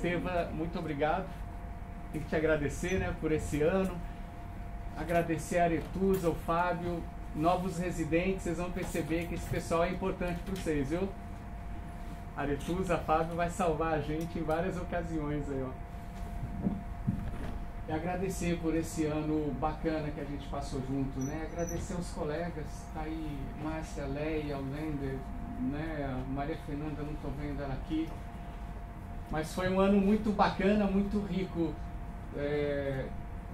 Estevam, muito obrigado. Tenho que te agradecer, né, por esse ano. Agradecer a Aretusa, o Fábio, novos residentes. Vocês vão perceber que esse pessoal é importante para vocês, viu? Aretusa, Fábio vai salvar a gente em várias ocasiões aí, ó. E agradecer por esse ano bacana que a gente passou junto, né? Agradecer aos colegas, tá aí Márcia, Leia, o Lender, né? A Maria Fernanda, não estou vendo ela aqui. Mas foi um ano muito bacana, muito rico.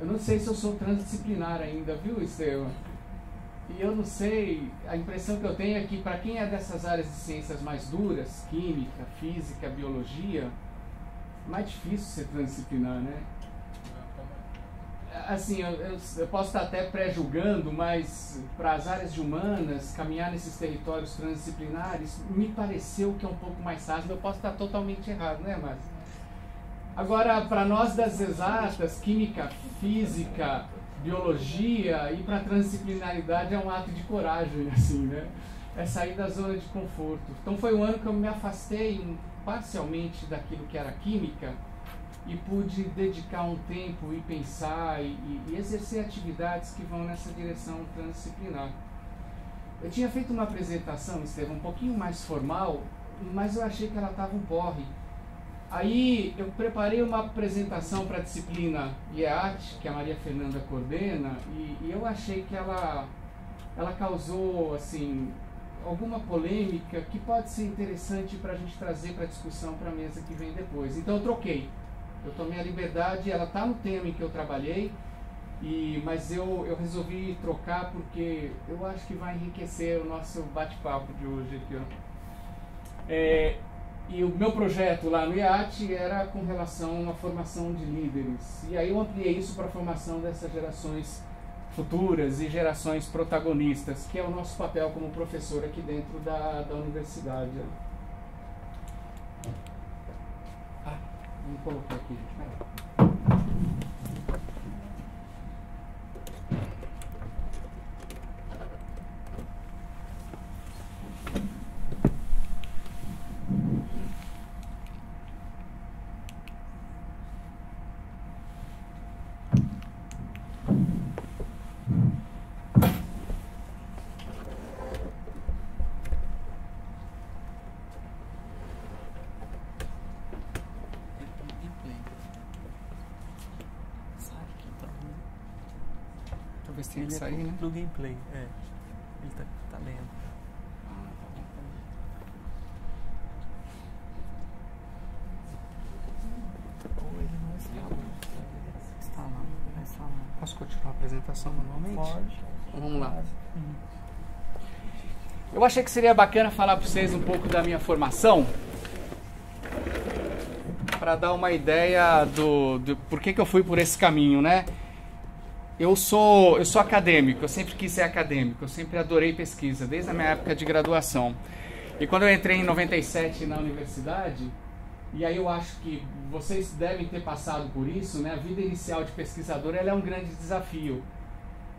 Eu não sei se eu sou transdisciplinar ainda, viu, Estevam? E eu não sei, a impressão que eu tenho é que para quem é dessas áreas de ciências mais duras, química, física, biologia, é mais difícil ser transdisciplinar, né? Assim, eu posso estar até pré-julgando, mas para as áreas de humanas, caminhar nesses territórios transdisciplinares, me pareceu que é um pouco mais fácil. Eu posso estar totalmente errado, né, Márcio? Agora, para nós das exatas, química, física, biologia, ir para a transdisciplinaridade é um ato de coragem, assim, né? É sair da zona de conforto. Então foi um ano que eu me afastei parcialmente daquilo que era química e pude dedicar um tempo e pensar e exercer atividades que vão nessa direção transdisciplinar. Eu tinha feito uma apresentação, Estevam, um pouquinho mais formal, mas eu achei que ela estava um porre. Aí eu preparei uma apresentação para a disciplina IEAT, que a Maria Fernanda coordena, e eu achei que ela causou assim, alguma polêmica que pode ser interessante para a gente trazer para a discussão para a mesa que vem depois. Então eu troquei. Eu tomei a liberdade, ela está no tema em que eu trabalhei, mas eu resolvi trocar porque eu acho que vai enriquecer o nosso bate-papo de hoje aqui, ó. E o meu projeto lá no IAT era com relação à formação de líderes. E aí eu ampliei isso para a formação dessas gerações futuras e gerações protagonistas, que é o nosso papel como professor aqui dentro da universidade. Vamos colocar aqui, gente. Tem que sair, né? Do gameplay, ele tá lendo. Ou ele não está lá. Posso continuar a apresentação normalmente? Pode. Então, vamos lá. Eu achei que seria bacana falar para vocês um pouco da minha formação, para dar uma ideia do por que eu fui por esse caminho, né? Eu sou acadêmico, eu sempre quis ser acadêmico, eu sempre adorei pesquisa, desde a minha época de graduação. E quando eu entrei em 97 na universidade, e aí eu acho que vocês devem ter passado por isso, né? A vida inicial de pesquisador ela é um grande desafio,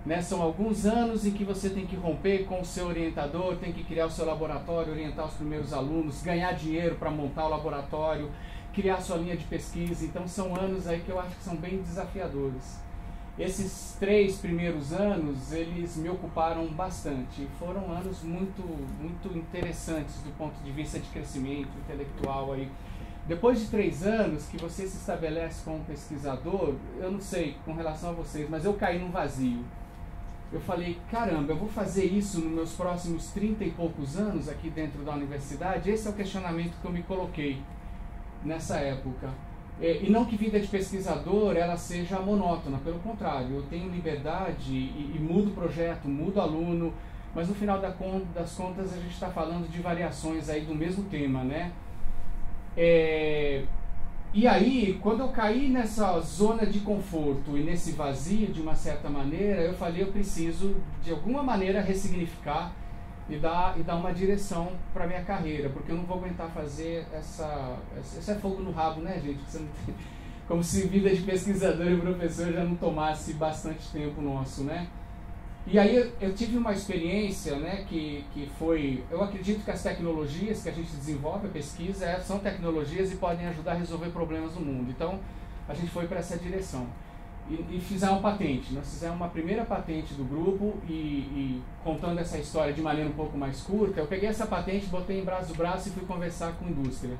né? São alguns anos em que você tem que romper com o seu orientador, tem que criar o seu laboratório, orientar os primeiros alunos, ganhar dinheiro para montar o laboratório, criar sua linha de pesquisa. Então são anos aí que eu acho que são bem desafiadores. Esses 3 primeiros anos, eles me ocuparam bastante. Foram anos muito, muito interessantes do ponto de vista de crescimento intelectual aí. Depois de 3 anos que você se estabelece como pesquisador, eu não sei com relação a vocês, mas eu caí num vazio. Eu falei, caramba, eu vou fazer isso nos meus próximos 30 e poucos anos aqui dentro da universidade? Esse é o questionamento que eu me coloquei nessa época. E não que vida de pesquisador ela seja monótona, pelo contrário, eu tenho liberdade e mudo o projeto, mudo o aluno, mas no final das contas a gente está falando de variações aí do mesmo tema, né? E aí, quando eu caí nessa zona de conforto e nesse vazio de uma certa maneira, eu falei, eu preciso de alguma maneira ressignificar e dar uma direção para minha carreira, porque eu não vou aguentar fazer esse é fogo no rabo, né, gente? Você não tem, como se vida de pesquisador e professor já não tomasse bastante tempo nosso, né? E aí eu tive uma experiência, né, que foi... Eu acredito que as tecnologias que a gente desenvolve, a pesquisa, são tecnologias e podem ajudar a resolver problemas no mundo. Então, a gente foi para essa direção. E fizemos uma patente. Nós fizemos uma primeira patente do grupo e contando essa história de maneira um pouco mais curta, eu peguei essa patente, botei em braço do braço e fui conversar com a indústria.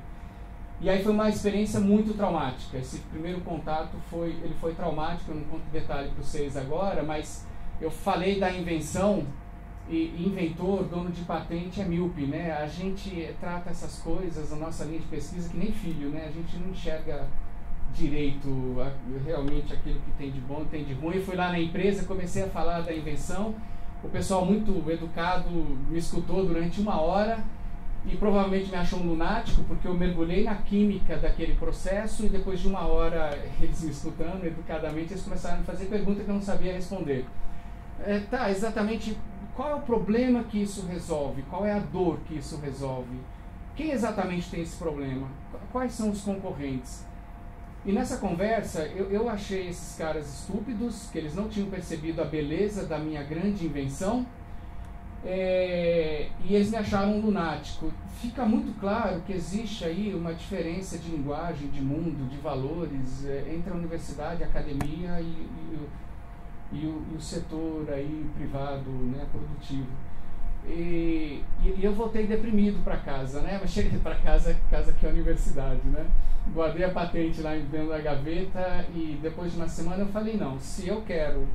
E aí foi uma experiência muito traumática. Esse primeiro contato foi traumático, eu não conto detalhe para vocês agora, mas eu falei da invenção e inventor, dono de patente é míope, né? A gente trata essas coisas na nossa linha de pesquisa que nem filho, né? A gente não enxerga direito realmente aquilo que tem de bom e tem de ruim. Eu fui lá na empresa, comecei a falar da invenção, o pessoal muito educado me escutou durante 1 hora e provavelmente me achou um lunático, porque eu mergulhei na química daquele processo e depois de 1 hora, eles me escutando educadamente, eles começaram a me fazer perguntas que eu não sabia responder. Tá, exatamente qual é o problema que isso resolve? Qual é a dor que isso resolve? Quem exatamente tem esse problema? Quais são os concorrentes? E nessa conversa, eu achei esses caras estúpidos, que eles não tinham percebido a beleza da minha grande invenção, e eles me acharam um lunático. Fica muito claro que existe aí uma diferença de linguagem, de mundo, de valores, entre a universidade, a academia e o setor aí privado, né, produtivo. E eu voltei deprimido para casa, né? Mas cheguei para casa que é a universidade, né? Guardei a patente lá dentro da gaveta e depois de uma semana eu falei, não, se eu quero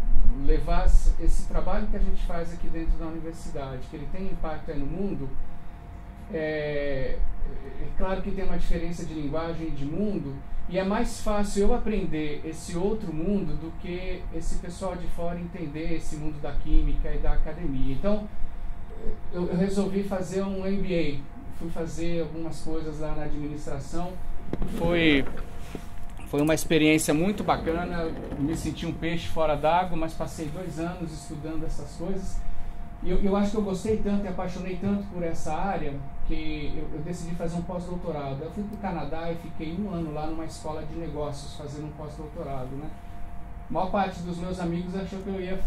levar esse trabalho que a gente faz aqui dentro da universidade, que ele tem impacto aí no mundo, é claro que tem uma diferença de linguagem e de mundo, e é mais fácil eu aprender esse outro mundo do que esse pessoal de fora entender esse mundo da química e da academia. Então, eu resolvi fazer um MBA, fui fazer algumas coisas lá na administração, foi uma experiência muito bacana, me senti um peixe fora d'água, mas passei 2 anos estudando essas coisas, e eu acho que eu gostei tanto e apaixonei tanto por essa área, que eu decidi fazer um pós-doutorado. Eu fui para o Canadá e fiquei 1 ano lá numa escola de negócios, fazendo um pós-doutorado, né? A maior parte dos meus amigos achou que eu ia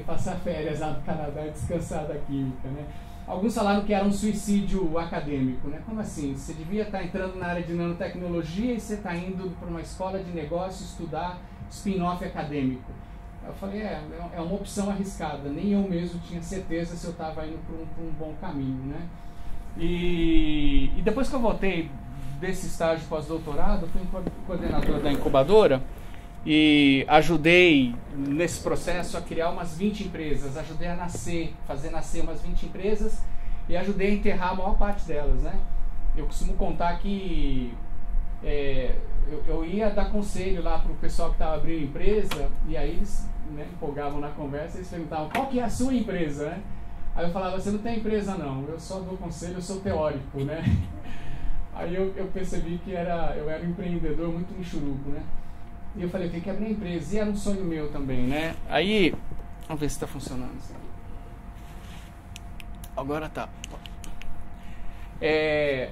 passar férias lá no Canadá e descansar da química, né? Alguns falaram que era um suicídio acadêmico, né? Como assim? Você devia estar entrando na área de nanotecnologia e você está indo para uma escola de negócio estudar spin-off acadêmico. Eu falei, é uma opção arriscada, nem eu mesmo tinha certeza se eu estava indo para um bom caminho, né? E depois que eu voltei desse estágio pós-doutorado, fui coordenador da incubadora, e ajudei nesse processo a criar umas 20 empresas, ajudei a fazer nascer umas 20 empresas e ajudei a enterrar a maior parte delas, né? Eu costumo contar que eu ia dar conselho lá para o pessoal que estava abrindo empresa e aí eles, né, empolgavam na conversa e eles perguntavam, qual que é a sua empresa, né? Aí eu falava, você não tem empresa não, eu só dou conselho, eu sou teórico, né? Aí eu percebi que eu era um empreendedor muito michuruco, né? E eu falei, eu tenho que abrir a empresa. E era um sonho meu também, né? Aí, vamos ver se está funcionando isso aqui. Agora tá.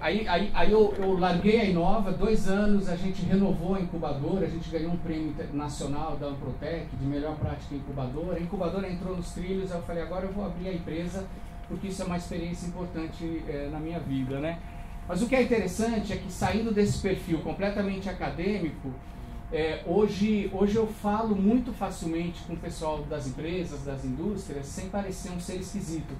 Aí eu larguei a Inova, 2 anos, a gente renovou a incubadora, a gente ganhou um prêmio nacional da Amprotec, de melhor prática incubadora. A incubadora entrou nos trilhos, eu falei, agora eu vou abrir a empresa, porque isso é uma experiência importante na minha vida, né? Mas o que é interessante é que, saindo desse perfil completamente acadêmico, hoje eu falo muito facilmente com o pessoal das empresas, das indústrias, sem parecer um ser esquisito.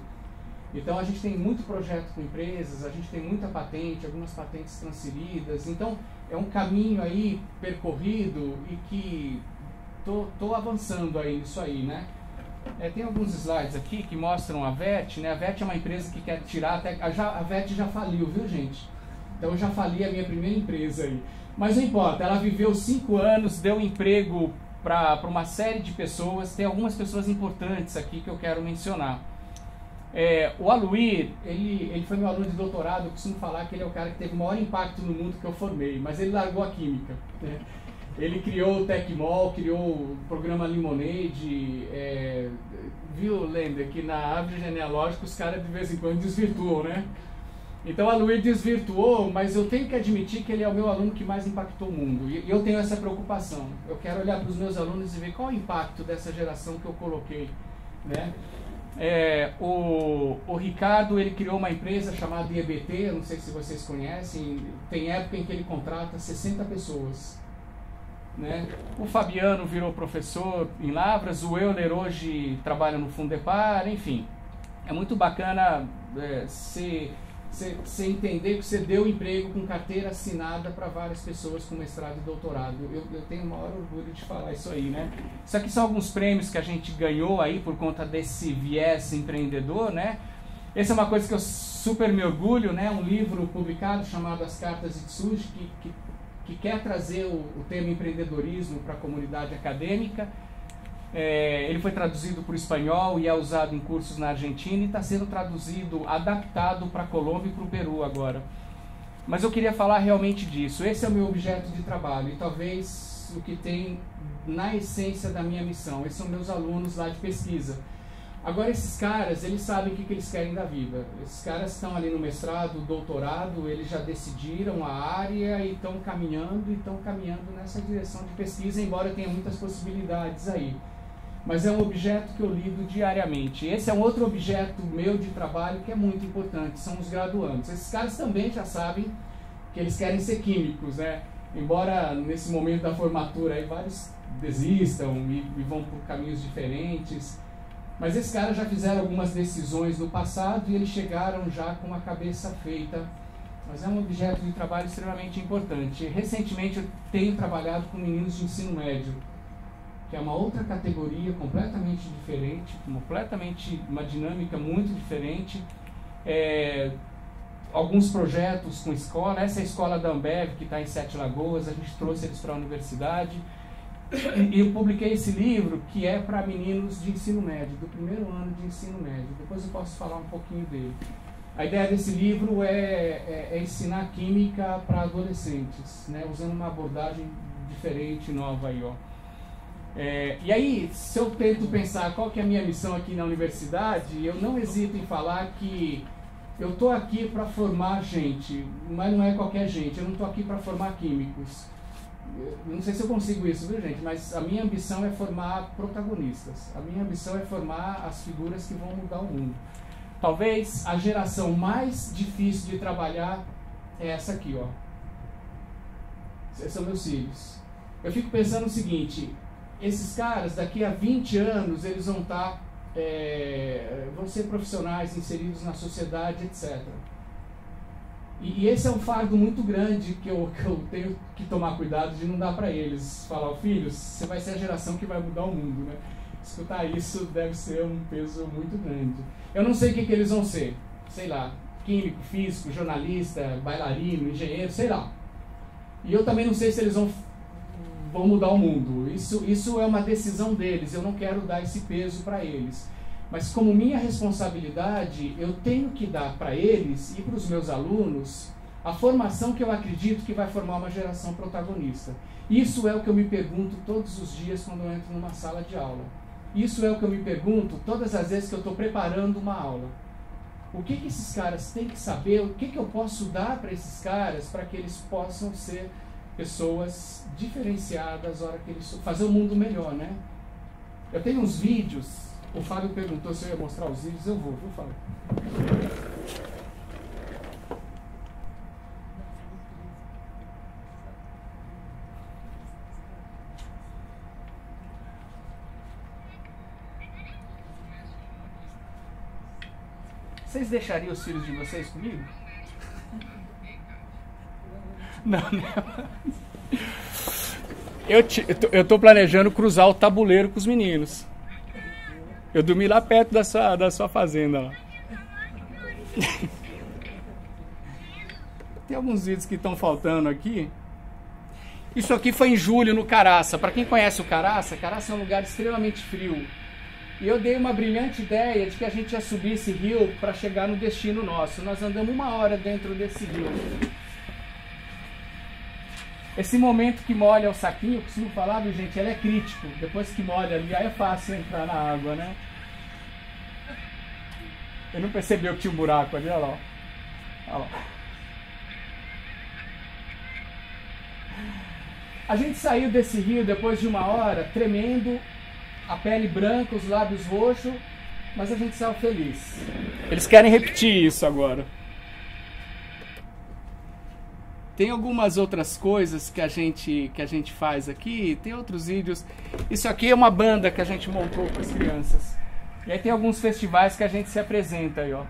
Então a gente tem muito projeto com empresas, a gente tem muita patente, algumas patentes transferidas. Então é um caminho aí percorrido e que tô avançando aí nisso aí, né? Tem alguns slides aqui que mostram a VET, né? A VET é uma empresa que quer tirar até... A VET já faliu, viu, gente? Então eu já fali a minha primeira empresa aí. Mas não importa, ela viveu 5 anos, deu emprego para uma série de pessoas. Tem algumas pessoas importantes aqui que eu quero mencionar. O Aluir, ele foi meu aluno de doutorado. Eu costumo falar que ele é o cara que teve o maior impacto no mundo que eu formei, mas ele largou a química, né? Ele criou o Tecmol, criou o programa Lemonade, viu, Lender, que na árvore genealógica os caras de vez em quando desvirtuam, né? Então a Luiz desvirtuou, mas eu tenho que admitir que ele é o meu aluno que mais impactou o mundo. E eu tenho essa preocupação. Eu quero olhar para os meus alunos e ver qual é o impacto dessa geração que eu coloquei, né? O Ricardo, ele criou uma empresa chamada IEBT, não sei se vocês conhecem, tem época em que ele contrata 60 pessoas. Né? O Fabiano virou professor em Lavras, o Euler hoje trabalha no Fundepar, enfim. É muito bacana você entender que você deu emprego com carteira assinada para várias pessoas com mestrado e doutorado. Eu tenho o maior orgulho de falar isso aí, né? Isso aqui são alguns prêmios que a gente ganhou aí por conta desse viés empreendedor, né? Essa é uma coisa que eu super me orgulho, né? Um livro publicado chamado As Cartas de Tsuji, que quer trazer o tema empreendedorismo para a comunidade acadêmica. Ele foi traduzido para o espanhol e é usado em cursos na Argentina e está sendo traduzido, adaptado para a Colômbia e para o Peru agora. Mas eu queria falar realmente disso. Esse é o meu objeto de trabalho e talvez o que tem na essência da minha missão. Esses são meus alunos lá de pesquisa. Agora esses caras, eles sabem o que eles querem da vida. Esses caras estão ali no mestrado, doutorado, eles já decidiram a área e estão caminhando nessa direção de pesquisa, embora tenha muitas possibilidades aí. Mas é um objeto que eu lido diariamente. Esse é um outro objeto meu de trabalho que é muito importante, são os graduandos. Esses caras também já sabem que eles querem ser químicos, né? Embora nesse momento da formatura aí vários desistam e vão por caminhos diferentes. Mas esses caras já fizeram algumas decisões no passado e eles chegaram já com a cabeça feita. Mas é um objeto de trabalho extremamente importante. Recentemente eu tenho trabalhado com meninos de ensino médio, que é uma outra categoria completamente diferente, uma dinâmica muito diferente. Alguns projetos com escola, essa é a escola da Ambev, que está em Sete Lagoas, a gente trouxe eles para a universidade. E eu publiquei esse livro que é para meninos de ensino médio, do primeiro ano de ensino médio. Depois eu posso falar um pouquinho dele. A ideia desse livro é ensinar química para adolescentes, né, usando uma abordagem diferente, nova aí, ó. E aí, se eu tento pensar qual que é a minha missão aqui na universidade, eu não hesito em falar que eu estou aqui para formar gente, mas não é qualquer gente, eu não estou aqui para formar químicos. Não sei se eu consigo isso, viu, gente? Mas a minha ambição é formar protagonistas. A minha ambição é formar as figuras que vão mudar o mundo. Talvez a geração mais difícil de trabalhar é essa aqui, ó. Esses são meus filhos. Eu fico pensando o seguinte: esses caras, daqui a 20 anos, eles vão ser profissionais inseridos na sociedade, etc. E esse é um fardo muito grande que eu tenho que tomar cuidado de não dar para eles. Falar, filhos, você vai ser a geração que vai mudar o mundo, né? Escutar isso deve ser um peso muito grande. Eu não sei o que eles vão ser. Sei lá, químico, físico, jornalista, bailarino, engenheiro, sei lá. E eu também não sei se eles vão mudar o mundo. Isso é uma decisão deles, eu não quero dar esse peso para eles. Mas como minha responsabilidade, eu tenho que dar para eles e para os meus alunos a formação que eu acredito que vai formar uma geração protagonista. Isso é o que eu me pergunto todos os dias quando eu entro numa sala de aula. Isso é o que eu me pergunto todas as vezes que eu estou preparando uma aula. O que esses caras têm que saber? O que eu posso dar para esses caras para que eles possam ser pessoas diferenciadas na hora que eles fazer o mundo melhor, né? Eu tenho uns vídeos. O Fábio perguntou se eu ia mostrar os vídeos, eu vou, viu, Fábio? Vocês deixariam os filhos de vocês comigo? Não, não. Eu tô planejando cruzar o tabuleiro com os meninos. Eu dormi lá perto da sua fazenda lá. Tem alguns vídeos que estão faltando aqui. Isso aqui foi em julho no Caraça. Para quem conhece o Caraça é um lugar extremamente frio. E eu dei uma brilhante ideia de que a gente ia subir esse rio para chegar no destino nosso. Nós andamos 1 hora dentro desse rio. Esse momento que molha o saquinho, eu costumo falar, viu, gente, ele é crítico. Depois que molha ali, aí é fácil entrar na água, né? Eu não percebeu que tinha um buraco ali, olha lá. Olha lá. A gente saiu desse rio depois de 1 hora, tremendo, a pele branca, os lábios roxos, mas a gente saiu feliz. Eles querem repetir isso agora. Tem algumas outras coisas que a gente faz aqui, tem outros vídeos. Isso aqui é uma banda que a gente montou para as crianças. E aí tem alguns festivais que a gente se apresenta aí, ó.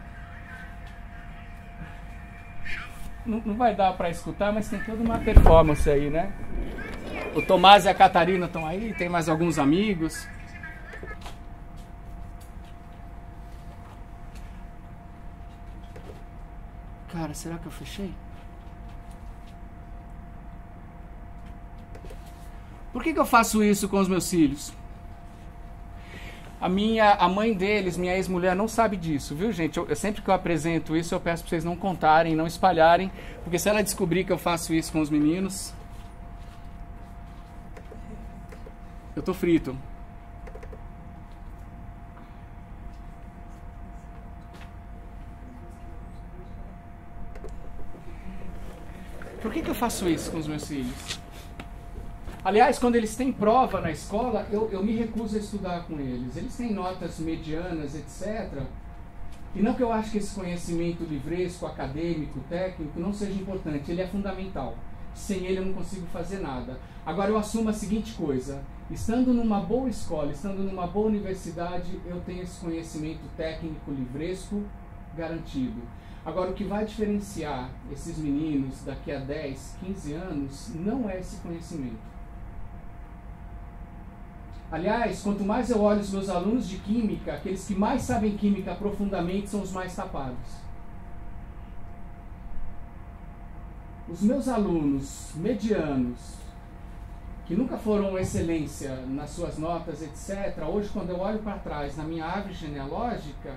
Não vai dar para escutar, mas tem toda uma performance aí, né? O Tomás e a Catarina estão aí, tem mais alguns amigos. Cara, será que eu fechei? Por que eu faço isso com os meus filhos? A mãe deles, minha ex-mulher, não sabe disso, viu, gente? Eu sempre que eu apresento isso, eu peço para vocês não contarem, não espalharem, porque se ela descobrir que eu faço isso com os meninos, eu tô frito. Por que eu faço isso com os meus filhos? Aliás, quando eles têm prova na escola, eu me recuso a estudar com eles. Eles têm notas medianas, etc. E não que eu acho que esse conhecimento livresco, acadêmico, técnico, não seja importante. Ele é fundamental. Sem ele eu não consigo fazer nada. Agora eu assumo a seguinte coisa. Estando numa boa escola, estando numa boa universidade, eu tenho esse conhecimento técnico livresco garantido. Agora, o que vai diferenciar esses meninos daqui a 10, 15 anos não é esse conhecimento. Aliás, quanto mais eu olho os meus alunos de química, aqueles que mais sabem química profundamente são os mais tapados. Os meus alunos medianos, que nunca foram excelência nas suas notas, etc., hoje, quando eu olho para trás na minha árvore genealógica,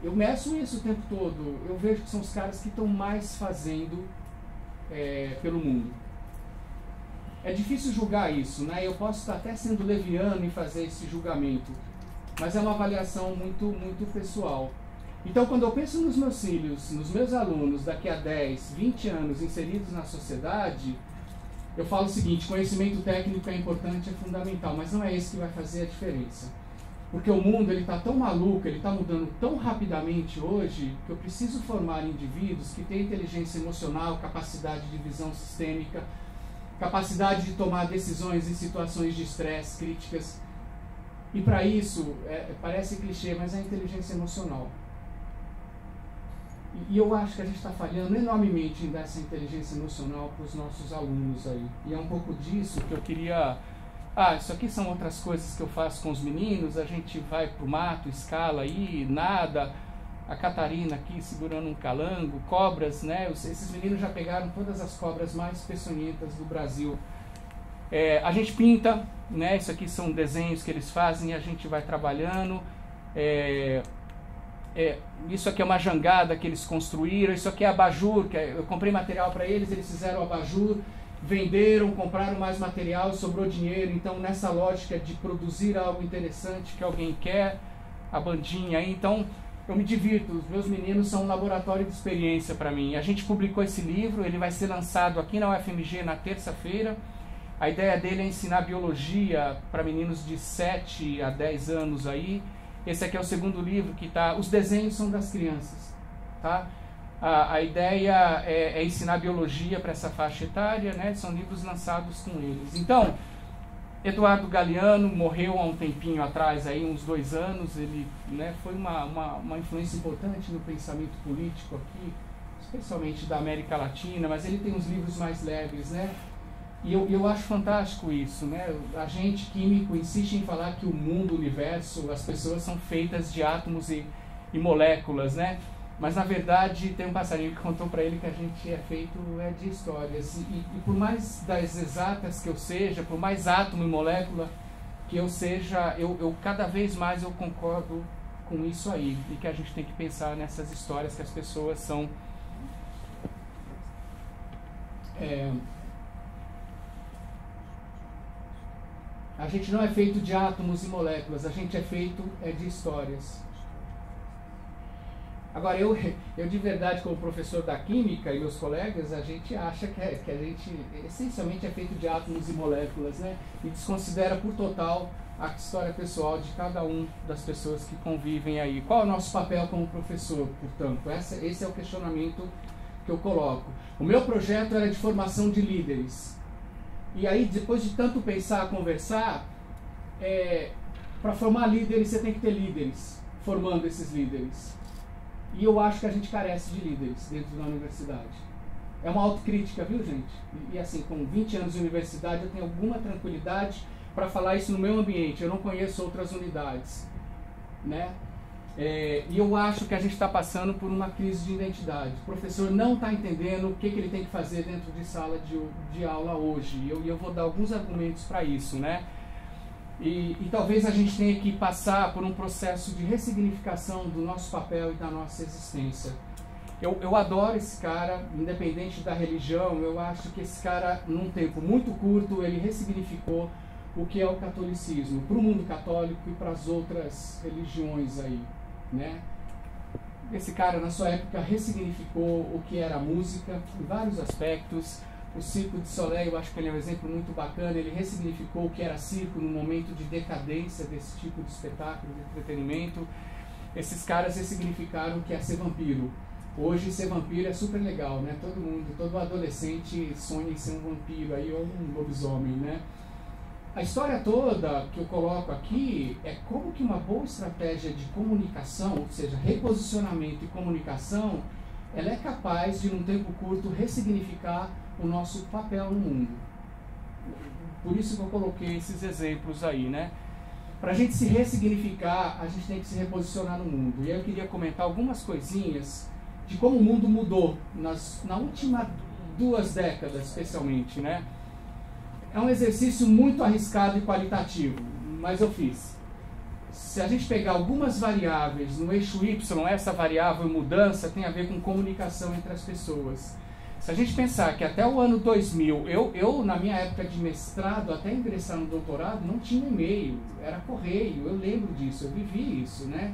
eu meço isso o tempo todo. Eu vejo que são os caras que estão mais fazendo pelo mundo. É difícil julgar isso, né? Eu posso estar até sendo leviano em fazer esse julgamento, mas é uma avaliação muito, muito pessoal. Então, quando eu penso nos meus filhos, nos meus alunos, daqui a 10, 20 anos inseridos na sociedade, eu falo o seguinte: conhecimento técnico é importante, é fundamental, mas não é esse que vai fazer a diferença. Porque o mundo está tão maluco, ele está mudando tão rapidamente hoje, que eu preciso formar indivíduos que têm inteligência emocional, capacidade de visão sistêmica, capacidade de tomar decisões em situações de estresse, críticas. E para isso, parece clichê, mas é a inteligência emocional. E eu acho que a gente está falhando enormemente em dar essa inteligência emocional para os nossos alunos aí. E é um pouco disso que eu queria... isso aqui são outras coisas que eu faço com os meninos. A gente vai pro mato, escala aí, nada. A Catarina aqui segurando um calango, cobras, né? Esses meninos já pegaram todas as cobras mais peçonhentas do Brasil. A gente pinta, né? Isso aqui são desenhos que eles fazem e a gente vai trabalhando. Isso aqui é uma jangada que eles construíram. Isso aqui é abajur, eu comprei material para eles, eles fizeram abajur. Venderam, compraram mais material, sobrou dinheiro. Então, nessa lógica de produzir algo interessante que alguém quer, a bandinha aí, então eu me divirto. Os meus meninos são um laboratório de experiência para mim. A gente publicou esse livro, ele vai ser lançado aqui na UFMG na terça-feira. A ideia dele é ensinar biologia para meninos de 7 a 10 anos aí. Esse aqui é o segundo livro que tá. Os desenhos são das crianças, tá? A ideia é ensinar biologia para essa faixa etária, né? São livros lançados com eles. Então, Eduardo Galeano morreu há um tempinho atrás, aí, uns 2 anos. Ele, né, foi uma influência importante no pensamento político aqui, especialmente da América Latina, mas ele tem uns livros mais leves, né? E eu acho fantástico isso, né? A gente, químico, insiste em falar que o mundo, o universo, as pessoas são feitas de átomos e moléculas, né? Mas, na verdade, tem um passarinho que contou para ele que a gente é feito de histórias. E por mais das exatas que eu seja, por mais átomo e molécula que eu seja, eu cada vez mais eu concordo com isso aí. E que a gente tem que pensar nessas histórias que as pessoas são... A gente não é feito de átomos e moléculas, a gente é feito de histórias. Agora, eu de verdade, como professor da química e meus colegas, a gente acha que a gente essencialmente é feito de átomos e moléculas, né? E desconsidera por total a história pessoal de cada um das pessoas que convivem aí. Qual é o nosso papel como professor, portanto? Esse é o questionamento que eu coloco. O meu projeto era de formação de líderes. E aí, depois de tanto pensar, conversar, para formar líderes, você tem que ter líderes, formando esses líderes. E eu acho que a gente carece de líderes dentro da universidade. É uma autocrítica, viu, gente? E assim, com 20 anos de universidade, eu tenho alguma tranquilidade para falar isso no meu ambiente. Eu não conheço outras unidades, né? E eu acho que a gente está passando por uma crise de identidade. O professor não está entendendo o que ele tem que fazer dentro de sala de aula hoje. E eu vou dar alguns argumentos para isso, né? E talvez a gente tenha que passar por um processo de ressignificação do nosso papel e da nossa existência. Eu adoro esse cara, independente da religião. Eu acho que esse cara, num tempo muito curto, ele ressignificou o que é o catolicismo para o mundo católico e para as outras religiões aí, né? Esse cara, na sua época, ressignificou o que era a música em vários aspectos. O Circo de Soleil, eu acho que ele é um exemplo muito bacana. Ele ressignificou o que era circo no momento de decadência desse tipo de espetáculo, de entretenimento. Esses caras ressignificaram o que é ser vampiro. Hoje ser vampiro é super legal, né? Todo adolescente sonha em ser um vampiro aí, ou um lobisomem, né? A história toda que eu coloco aqui é como que uma boa estratégia de comunicação, ou seja, reposicionamento e comunicação, ela é capaz de, num tempo curto, ressignificar o nosso papel no mundo. Por isso que eu coloquei esses exemplos aí, né? Para a gente se ressignificar, a gente tem que se reposicionar no mundo. E aí eu queria comentar algumas coisinhas de como o mundo mudou na última 2 décadas, especialmente, né? É um exercício muito arriscado e qualitativo, mas eu fiz. Se a gente pegar algumas variáveis no eixo Y, essa variável mudança tem a ver com comunicação entre as pessoas. Se a gente pensar que até o ano 2000, eu na minha época de mestrado, até ingressar no doutorado, não tinha e-mail, era correio, eu lembro disso, eu vivi isso, né?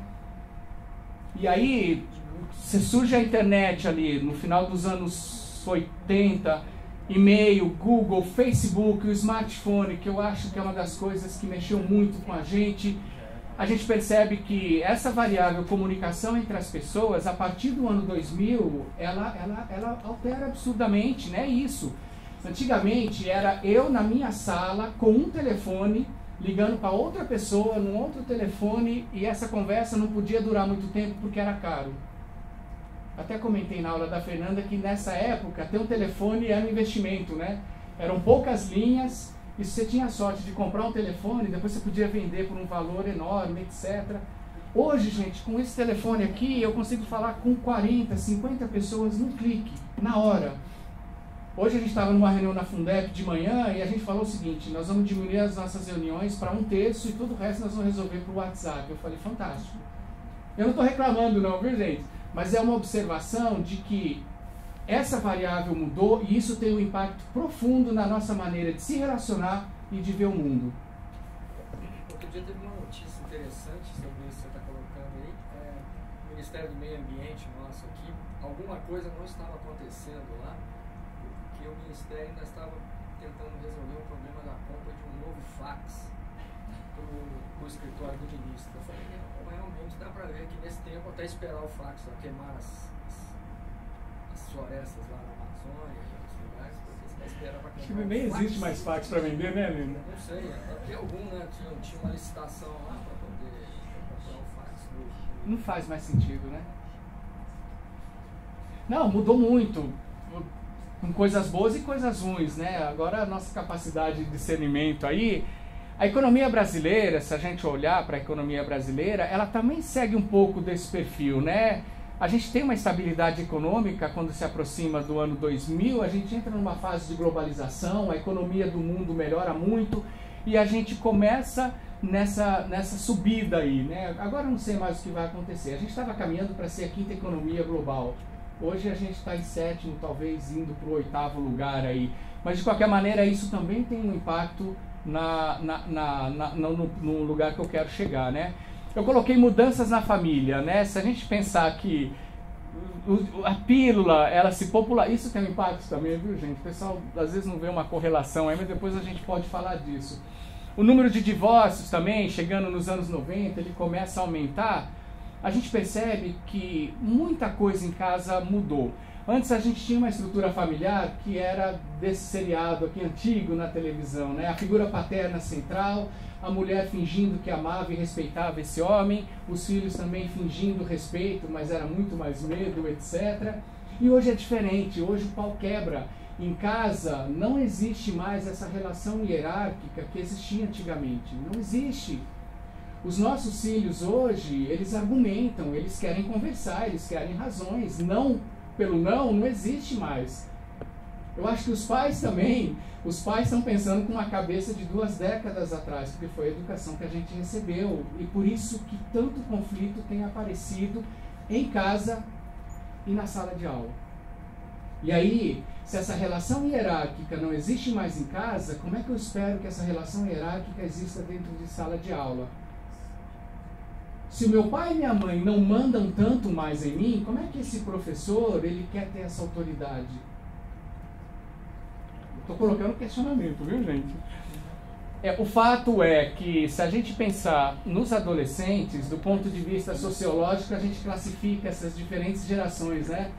E aí, surge a internet ali, no final dos anos 80, e-mail, Google, Facebook, o smartphone, que eu acho que é uma das coisas que mexeu muito com a gente percebe que essa variável comunicação entre as pessoas, a partir do ano 2000, ela altera absurdamente, né? Isso. Antigamente era eu na minha sala com um telefone, ligando para outra pessoa num outro telefone, e essa conversa não podia durar muito tempo porque era caro. Até comentei na aula da Fernanda que nessa época ter um telefone era um investimento, né? Eram poucas linhas, e se você tinha a sorte de comprar um telefone, depois você podia vender por um valor enorme, etc. Hoje, gente, com esse telefone aqui, eu consigo falar com 40, 50 pessoas num clique, na hora. Hoje a gente estava numa reunião na Fundep de manhã e a gente falou o seguinte: nós vamos diminuir as nossas reuniões para 1/3 e todo o resto nós vamos resolver por WhatsApp. Eu falei, fantástico. Eu não estou reclamando não, viu, gente? Mas é uma observação de que essa variável mudou e isso tem um impacto profundo na nossa maneira de se relacionar e de ver o mundo. Outro dia teve uma notícia interessante sobre isso que você está colocando aí. O Ministério do Meio Ambiente nosso aqui, alguma coisa não estava acontecendo lá, porque o Ministério ainda estava tentando resolver o problema da compra de um novo fax para o escritório do ministro. Eu falei, realmente dá para ver que nesse tempo, até esperar o fax, queimar as florestas lá na Amazônia, em outros lugares, porque você vai esperar para acho que nem existe mais fax para vender, né, Lina? Não sei, tem algum, né? Tinha uma licitação lá para poder comprar o fax. Não faz mais sentido, né? Não, mudou muito, com coisas boas e coisas ruins, né? Agora a nossa capacidade de discernimento aí, a economia brasileira, se a gente olhar para a economia brasileira, ela também segue um pouco desse perfil, né? A gente tem uma estabilidade econômica quando se aproxima do ano 2000, a gente entra numa fase de globalização, a economia do mundo melhora muito e a gente começa nessa subida aí, né? Agora eu não sei mais o que vai acontecer. A gente estava caminhando para ser a 5ª economia global. Hoje a gente está em 7º, talvez indo para o 8º lugar aí. Mas de qualquer maneira isso também tem um impacto no lugar que eu quero chegar, né? Eu coloquei mudanças na família, né? Se a gente pensar que a pílula, ela se populariza, isso tem um impacto também, viu, gente? O pessoal às vezes não vê uma correlação aí, mas depois a gente pode falar disso. O número de divórcios também, chegando nos anos 90, ele começa a aumentar. A gente percebe que muita coisa em casa mudou. Antes a gente tinha uma estrutura familiar que era desse seriado aqui antigo na televisão, né? A figura paterna central, a mulher fingindo que amava e respeitava esse homem, os filhos também fingindo respeito, mas era muito mais medo, etc. E hoje é diferente, hoje o pau quebra. Em casa não existe mais essa relação hierárquica que existia antigamente, não existe. Os nossos filhos hoje, eles argumentam, eles querem conversar, eles querem razões, não pelo não existe mais. Eu acho que os pais também, os pais estão pensando com uma cabeça de 2 décadas atrás, porque foi a educação que a gente recebeu, e por isso que tanto conflito tem aparecido em casa e na sala de aula. E aí, se essa relação hierárquica não existe mais em casa, como é que eu espero que essa relação hierárquica exista dentro de sala de aula? Se o meu pai e minha mãe não mandam tanto mais em mim, como é que esse professor ele quer ter essa autoridade? Estou colocando questionamento, viu, gente? O fato é que, se a gente pensar nos adolescentes, do ponto de vista sociológico, a gente classifica essas diferentes gerações, né?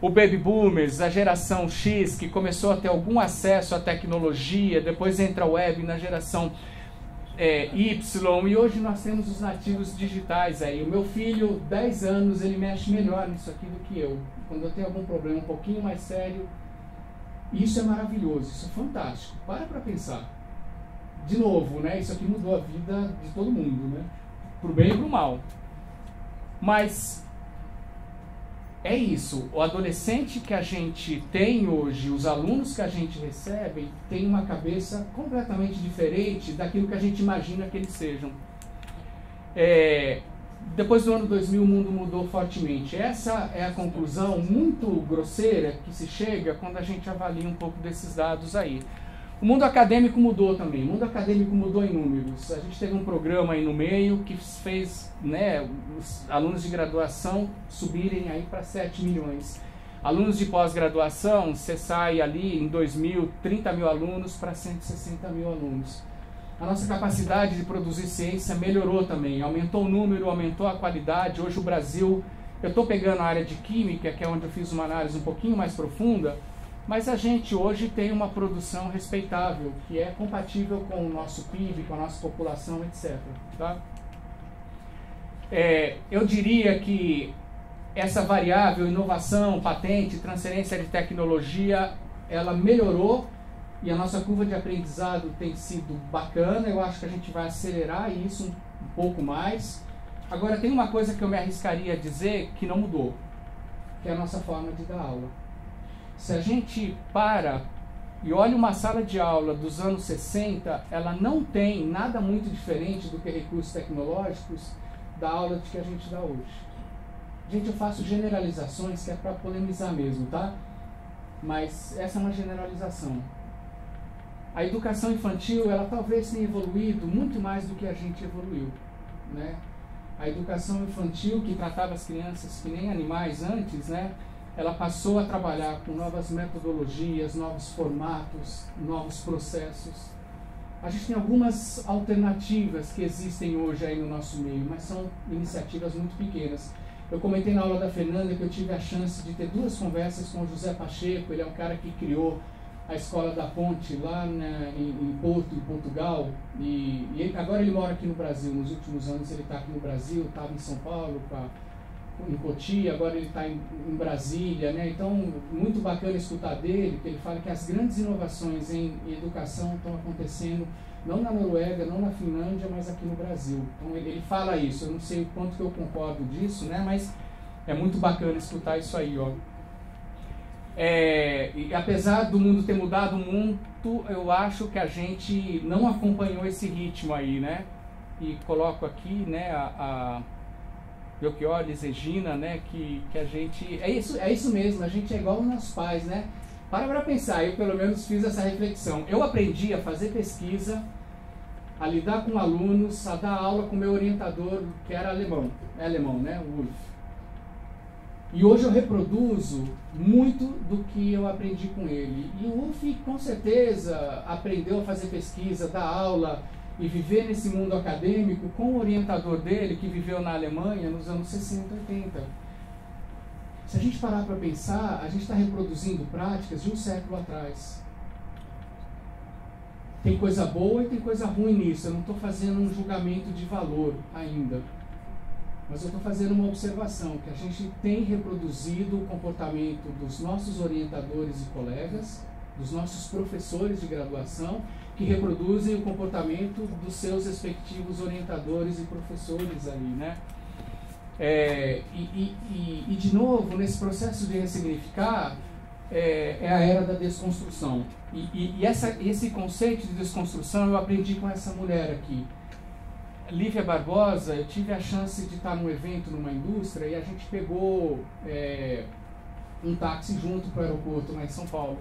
O Baby Boomers, a geração X, que começou a ter algum acesso à tecnologia, depois entra a web na geração Y, e hoje nós temos os nativos digitais aí. O meu filho, 10 anos, ele mexe melhor nisso aqui do que eu. Quando eu tenho algum problema um pouquinho mais sério, isso é maravilhoso, isso é fantástico. Para pensar. De novo, né? Isso aqui mudou a vida de todo mundo, né? Pro bem e pro mal. Mas é isso, o adolescente que a gente tem hoje, os alunos que a gente recebe, tem uma cabeça completamente diferente daquilo que a gente imagina que eles sejam. Depois do ano 2000 o mundo mudou fortemente. Essa é a conclusão muito grosseira que se chega quando a gente avalia um pouco desses dados aí. O mundo acadêmico mudou também, o mundo acadêmico mudou em números. A gente teve um programa aí no meio que fez, né, os alunos de graduação subirem aí para 7 milhões. Alunos de pós-graduação, você sai ali em 2000, 30 mil alunos para 160 mil alunos. A nossa capacidade de produzir ciência melhorou também, aumentou o número, aumentou a qualidade. Hoje o Brasil, eu estou pegando a área de química, que é onde eu fiz uma análise um pouquinho mais profunda, mas a gente hoje tem uma produção respeitável, que é compatível com o nosso PIB, com a nossa população, etc. Tá? Eu diria que essa variável, inovação, patente, transferência de tecnologia, ela melhorou e a nossa curva de aprendizado tem sido bacana. Eu acho que a gente vai acelerar isso um pouco mais. Agora, tem uma coisa que eu me arriscaria a dizer que não mudou, que é a nossa forma de dar aula. Se a gente para e olha uma sala de aula dos anos 60, ela não tem nada muito diferente do que recursos tecnológicos da aula que a gente dá hoje. Gente, eu faço generalizações que é para polemizar mesmo, tá? Mas essa é uma generalização. A educação infantil, ela talvez tenha evoluído muito mais do que a gente evoluiu, né? A educação infantil, que tratava as crianças que nem animais antes, né? Ela passou a trabalhar com novas metodologias, novos formatos, novos processos. A gente tem algumas alternativas que existem hoje aí no nosso meio, mas são iniciativas muito pequenas. Eu comentei na aula da Fernanda que eu tive a chance de ter 2 conversas com o José Pacheco. Ele é um cara que criou a Escola da Ponte lá em Porto, em Portugal, e agora ele mora aqui no Brasil. Nos últimos anos ele está aqui no Brasil, estava em São Paulo, em Cotia, agora ele está em Brasília, né? Então, muito bacana escutar dele, que ele fala que as grandes inovações em educação estão acontecendo não na Noruega, não na Finlândia, mas aqui no Brasil. Então, ele fala isso. Eu não sei o quanto que eu concordo disso, né? Mas é muito bacana escutar isso aí, ó. E apesar do mundo ter mudado muito, eu acho que a gente não acompanhou esse ritmo aí, né? E coloco aqui, né, a Belchior, Regina, né, que a gente... É isso mesmo, a gente é igual aos nossos pais, né? Para pensar, eu pelo menos fiz essa reflexão. Eu aprendi a fazer pesquisa, a lidar com alunos, a dar aula com meu orientador, que era alemão, né, o Wolf. E hoje eu reproduzo muito do que eu aprendi com ele. E o Wolf, com certeza, aprendeu a fazer pesquisa, dar aula, e viver nesse mundo acadêmico com o orientador dele, que viveu na Alemanha nos anos 60, 80. Se a gente parar para pensar, a gente está reproduzindo práticas de um século atrás. Tem coisa boa e tem coisa ruim nisso. Eu não estou fazendo um julgamento de valor ainda. Mas eu estou fazendo uma observação, que a gente tem reproduzido o comportamento dos nossos orientadores e colegas, dos nossos professores de graduação, que reproduzem o comportamento dos seus respectivos orientadores e professores ali, né? E de novo, nesse processo de ressignificar, é a era da desconstrução. Esse conceito de desconstrução eu aprendi com essa mulher aqui. Lívia Barbosa. Eu tive a chance de estar num evento numa indústria e a gente pegou um táxi junto para o aeroporto lá em São Paulo.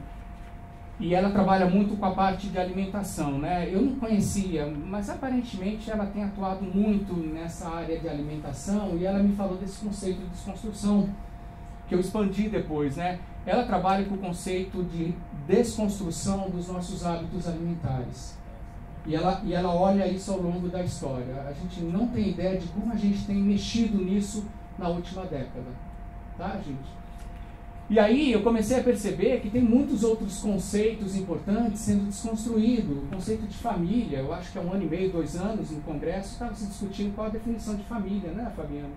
E ela trabalha muito com a parte de alimentação, né? Eu não conhecia, mas aparentemente ela tem atuado muito nessa área de alimentação e ela me falou desse conceito de desconstrução, que eu expandi depois, né? Ela trabalha com o conceito de desconstrução dos nossos hábitos alimentares. E ela olha isso ao longo da história. A gente não tem ideia de como a gente tem mexido nisso na última década. Tá, gente? E aí eu comecei a perceber que tem muitos outros conceitos importantes sendo desconstruídos. O conceito de família, eu acho que há 1 ano e meio, 2 anos, no Congresso, estava se discutindo qual a definição de família, né, Fabiano?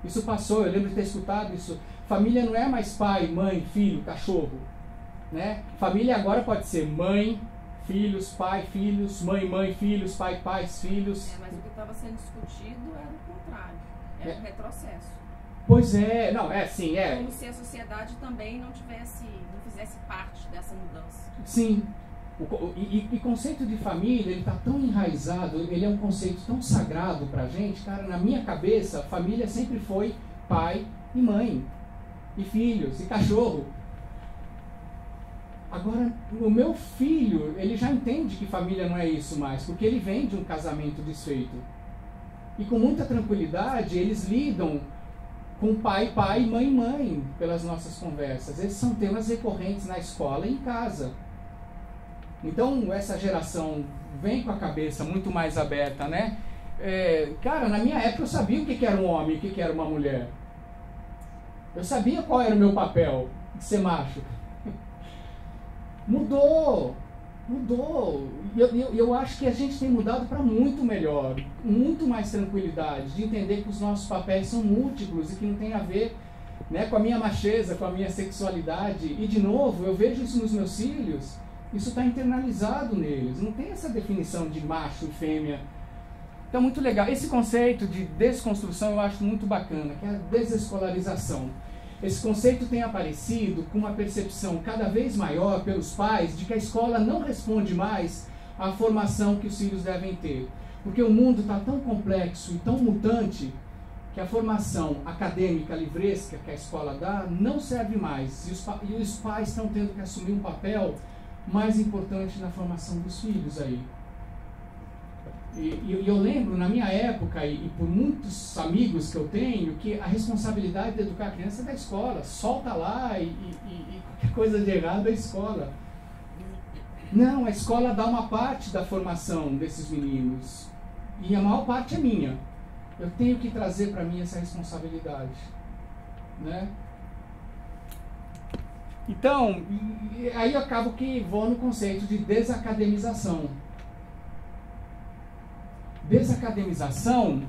Isso passou, eu lembro de ter escutado isso. Família não é mais pai, mãe, filho, cachorro. Né? Família agora pode ser mãe, filhos, pai, filhos, mãe, filhos, pai, pais, filhos. Mas o que estava sendo discutido era o contrário, era o retrocesso. Pois é, não, sim, Como se a sociedade também não fizesse parte dessa mudança. Sim. E conceito de família, ele está tão enraizado, ele é um conceito tão sagrado pra gente, cara, na minha cabeça, família sempre foi pai e mãe, e filhos, e cachorro. Agora, o meu filho, ele já entende que família não é isso mais, porque ele vem de um casamento desfeito. E com muita tranquilidade, eles lidam com pai, mãe, pelas nossas conversas. Esses são temas recorrentes na escola e em casa. Então, essa geração vem com a cabeça muito mais aberta, né? Cara, na minha época eu sabia o que era um homem e o que era uma mulher. Eu sabia qual era o meu papel de ser macho. Mudou. Eu acho que a gente tem mudado para muito melhor, muito mais tranquilidade, de entender que os nossos papéis são múltiplos e que não tem a ver, né, com a minha macheza, com a minha sexualidade. E, de novo, eu vejo isso nos meus filhos, isso está internalizado neles, não tem essa definição de macho e fêmea. Então, muito legal. Esse conceito de desconstrução eu acho muito bacana, que é a desescolarização. Esse conceito tem aparecido com uma percepção cada vez maior pelos pais de que a escola não responde mais à formação que os filhos devem ter. Porque o mundo está tão complexo e tão mutante que a formação acadêmica livresca que a escola dá não serve mais. E os pais estão tendo que assumir um papel mais importante na formação dos filhos aí. E eu lembro, na minha época, e por muitos amigos que eu tenho, que a responsabilidade de educar a criança é da escola. Solta lá e qualquer coisa de errado é a escola. Não, a escola dá uma parte da formação desses meninos. E a maior parte é minha. Eu tenho que trazer para mim essa responsabilidade. Né? Então, aí eu acabo que vou no conceito de desacademização. Desacademização,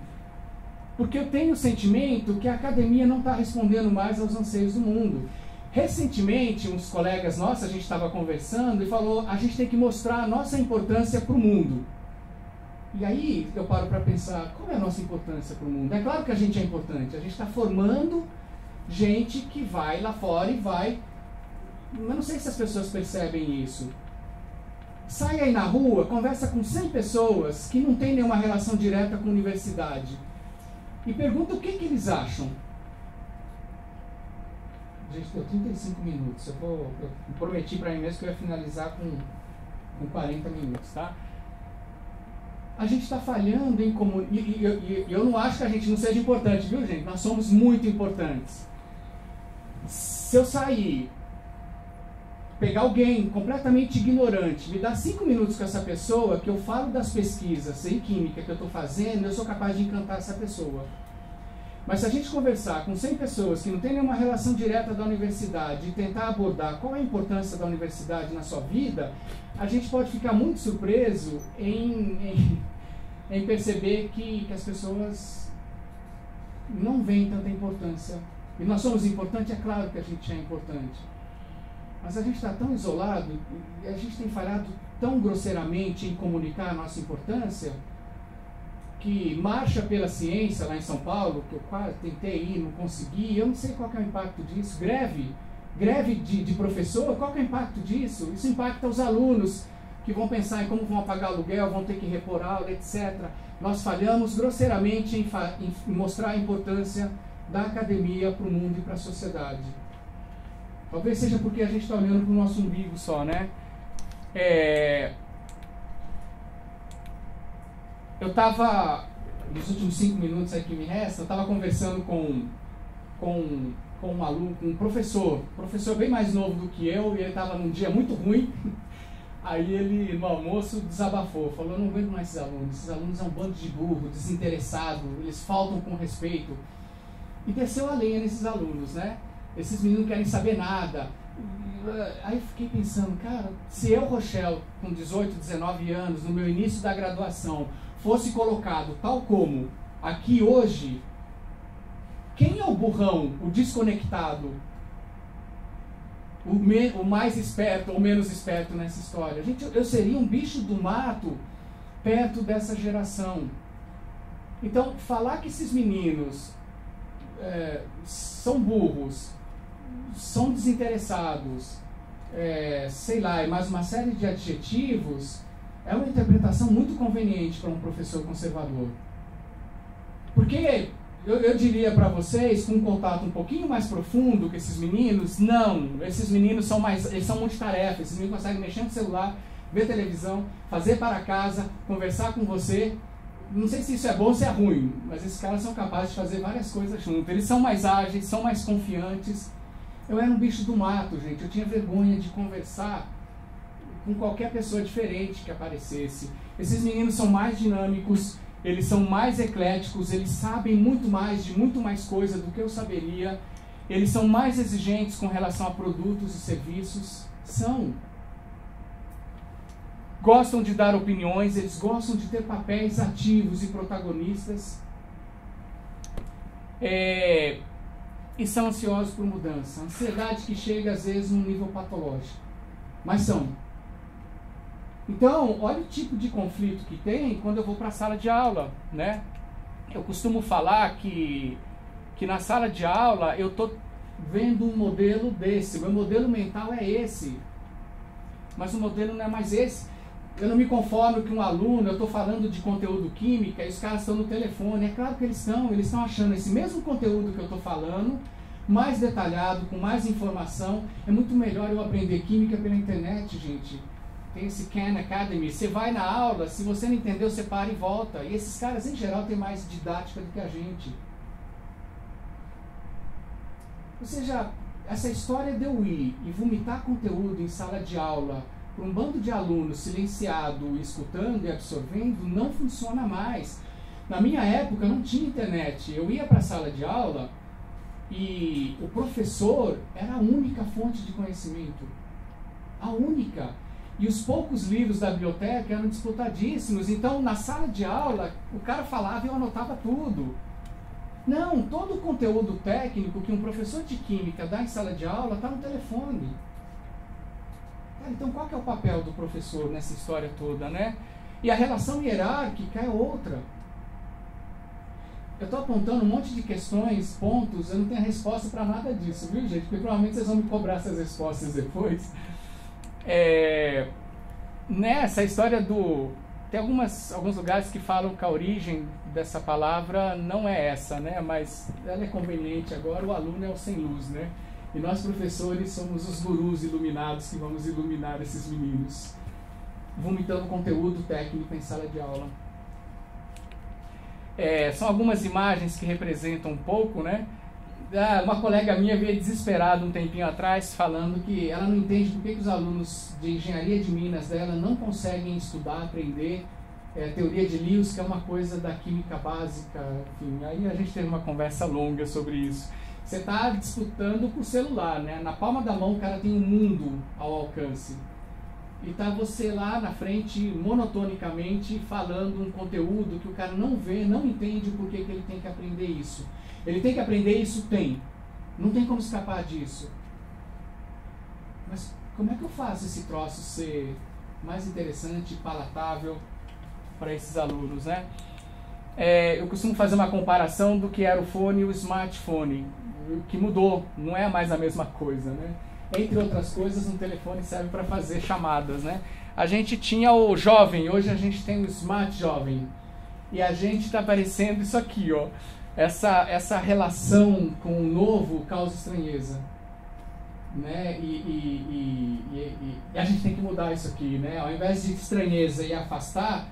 porque eu tenho o sentimento que a academia não está respondendo mais aos anseios do mundo. Recentemente, uns colegas nossos, a gente estava conversando e falou, a gente tem que mostrar a nossa importância para o mundo. E aí eu paro para pensar, qual é a nossa importância para o mundo? É claro que a gente é importante, a gente está formando gente que vai lá fora e vai... Mas não sei se as pessoas percebem isso. Sai aí na rua, conversa com 100 pessoas que não tem nenhuma relação direta com a universidade e pergunta o que eles acham. Gente, deu 35 minutos. Eu prometi para mim mesmo que eu ia finalizar com 40 minutos, tá? A gente está falhando em comunicar. E eu não acho que a gente não seja importante, viu, gente? Nós somos muito importantes. Se eu sair pegar alguém completamente ignorante, me dar 5 minutos com essa pessoa, que eu falo das pesquisas em química que eu estou fazendo, eu sou capaz de encantar essa pessoa. Mas se a gente conversar com 100 pessoas que não têm nenhuma relação direta da universidade e tentar abordar qual é a importância da universidade na sua vida, a gente pode ficar muito surpreso em perceber que as pessoas não veem tanta importância. E nós somos importantes, é claro que a gente é importante. Mas a gente está tão isolado e a gente tem falhado tão grosseiramente em comunicar a nossa importância, que marcha pela ciência lá em São Paulo, que eu quase tentei ir, não consegui, eu não sei qual que é o impacto disso. Greve de professor, qual que é o impacto disso? Isso impacta os alunos, que vão pensar em como vão pagar aluguel, vão ter que repor aula, etc. Nós falhamos grosseiramente em mostrar a importância da academia para o mundo e para a sociedade. Talvez seja porque a gente está olhando para o nosso umbigo só, né? Eu estava, nos últimos 5 minutos aí que me resta, eu estava conversando com um aluno, com um professor bem mais novo do que eu, e ele estava num dia muito ruim. Aí ele, no almoço, desabafou, falou: eu não aguento mais esses alunos é um bando de burro, desinteressado, eles faltam com respeito. E desceu a lenha nesses alunos, né? Esses meninos não querem saber nada. Aí eu fiquei pensando, cara, se eu, Rochelle, com 18, 19 anos, no meu início da graduação, fosse colocado tal como aqui hoje, quem é o burrão, o desconectado, o mais esperto ou menos esperto nessa história? Gente, eu seria um bicho do mato perto dessa geração. Então, falar que esses meninos são burros, são desinteressados, sei lá, e mais uma série de adjetivos, é uma interpretação muito conveniente para um professor conservador. Porque eu diria para vocês, com um contato um pouquinho mais profundo com esses meninos, não, esses meninos eles são multitarefa, esses meninos conseguem mexer no celular, ver televisão, fazer para casa, conversar com você. Não sei se isso é bom ou se é ruim, mas esses caras são capazes de fazer várias coisas juntos. Eles são mais ágeis, são mais confiantes. Eu era um bicho do mato, gente. Eu tinha vergonha de conversar com qualquer pessoa diferente que aparecesse. Esses meninos são mais dinâmicos, eles são mais ecléticos, eles sabem muito mais de muito mais coisa do que eu saberia. Eles são mais exigentes com relação a produtos e serviços. Gostam de dar opiniões, eles gostam de ter papéis ativos e protagonistas. E são ansiosos por mudança. Ansiedade que chega às vezes num nível patológico. Mas são. Então, olha o tipo de conflito que tem quando eu vou para a sala de aula, né? Eu costumo falar que na sala de aula eu estou vendo um modelo desse. O meu modelo mental é esse. Mas o modelo não é mais esse. Eu não me conformo que um aluno, eu estou falando de conteúdo química e os caras estão no telefone. É claro que eles estão achando esse mesmo conteúdo que eu estou falando, mais detalhado, com mais informação. É muito melhor eu aprender química pela internet, gente. Tem esse Khan Academy. Você vai na aula, se você não entendeu, você para e volta. E esses caras, em geral, têm mais didática do que a gente. Ou seja, essa história de eu ir e vomitar conteúdo em sala de aula para um bando de alunos silenciado, escutando e absorvendo, não funciona mais. Na minha época não tinha internet. Eu ia para a sala de aula e o professor era a única fonte de conhecimento. A única. E os poucos livros da biblioteca eram disputadíssimos. Então, na sala de aula, o cara falava e eu anotava tudo. Não, todo o conteúdo técnico que um professor de química dá em sala de aula está no telefone. Então, qual que é o papel do professor nessa história toda, né? E a relação hierárquica é outra. Eu estou apontando um monte de questões, pontos, eu não tenho resposta para nada disso, viu, gente? Porque provavelmente vocês vão me cobrar essas respostas depois. Nessa história tem alguns lugares que falam que a origem dessa palavra não é essa, né? Mas ela é conveniente agora, o aluno é o sem luz, né? E nós, professores, somos os gurus iluminados que vamos iluminar esses meninos, vomitando conteúdo técnico em sala de aula. São algumas imagens que representam um pouco, né? Uma colega minha veio desesperada um tempinho atrás falando que ela não entende por que os alunos de engenharia de Minas dela não conseguem estudar, aprender teoria de Lewis, que é uma coisa da química básica, enfim. Aí a gente teve uma conversa longa sobre isso. Você está disputando com o celular, né? Na palma da mão o cara tem um mundo ao alcance. E tá você lá na frente, monotonicamente, falando um conteúdo que o cara não vê, não entende por que ele tem que aprender isso. Ele tem que aprender isso? Tem. Não tem como escapar disso. Mas como é que eu faço esse troço ser mais interessante, palatável para esses alunos, né? Eu costumo fazer uma comparação do que era o fone e o smartphone, o que mudou, não é mais a mesma coisa, né? Entre outras coisas, um telefone serve para fazer chamadas, né? A gente tinha o jovem, hoje a gente tem o smart jovem. E a gente está parecendo isso aqui, ó. Essa relação com o novo causa estranheza, né? E a gente tem que mudar isso aqui, né? Ao invés de estranheza e afastar,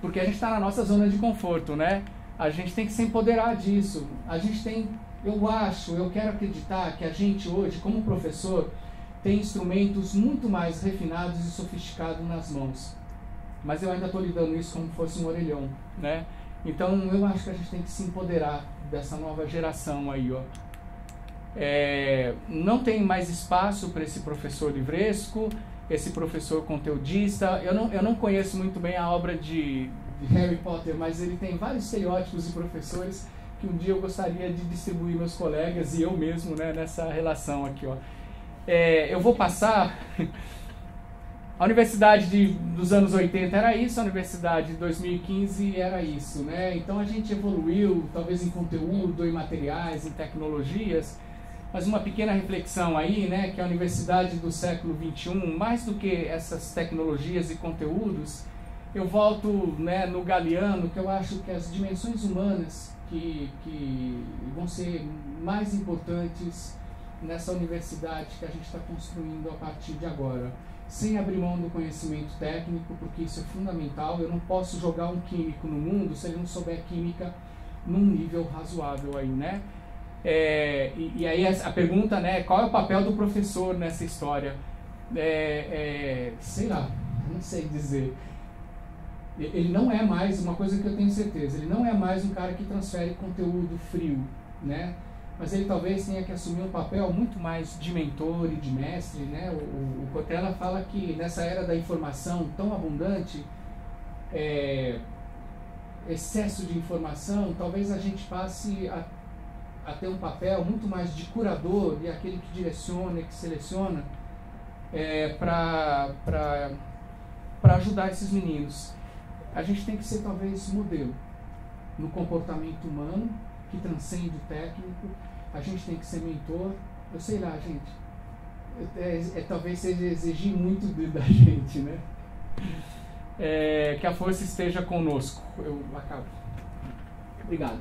porque a gente está na nossa zona de conforto, né? A gente tem que se empoderar disso. A gente tem, eu quero acreditar que a gente hoje, como professor, tem instrumentos muito mais refinados e sofisticados nas mãos. Mas eu ainda estou lidando isso como se fosse um orelhão, né? Então eu acho que a gente tem que se empoderar dessa nova geração aí, ó. Não tem mais espaço para esse professor livresco, esse professor conteudista. Eu não conheço muito bem a obra de Harry Potter, mas ele tem vários estereótipos de professores que um dia eu gostaria de distribuir meus colegas e eu mesmo, né, nessa relação aqui, ó. Eu vou passar... A universidade dos anos 80 era isso, a universidade de 2015 era isso, né? Então a gente evoluiu, talvez em conteúdo, em materiais, em tecnologias, mas uma pequena reflexão aí, né, que a universidade do século XXI, mais do que essas tecnologias e conteúdos, eu volto, né, no Galeano, que eu acho que as dimensões humanas que vão ser mais importantes nessa universidade que a gente está construindo a partir de agora. Sem abrir mão do conhecimento técnico, porque isso é fundamental. Eu não posso jogar um químico no mundo se ele não souber química num nível razoável aí, né? E aí a pergunta, né, qual é o papel do professor nessa história? Sei lá, não sei dizer. Ele não é mais, uma coisa que eu tenho certeza, ele não é mais um cara que transfere conteúdo frio, né? Mas ele talvez tenha que assumir um papel muito mais de mentor e de mestre, né? O Cortella fala que nessa era da informação tão abundante, excesso de informação, talvez a gente passe a ter um papel muito mais de curador e aquele que direciona, que seleciona para ajudar esses meninos. A gente tem que ser talvez modelo no comportamento humano, que transcende o técnico. A gente tem que ser mentor. Eu sei lá, gente. Talvez seja exigir muito da gente, né? Que a força esteja conosco. Eu acabo. Obrigado.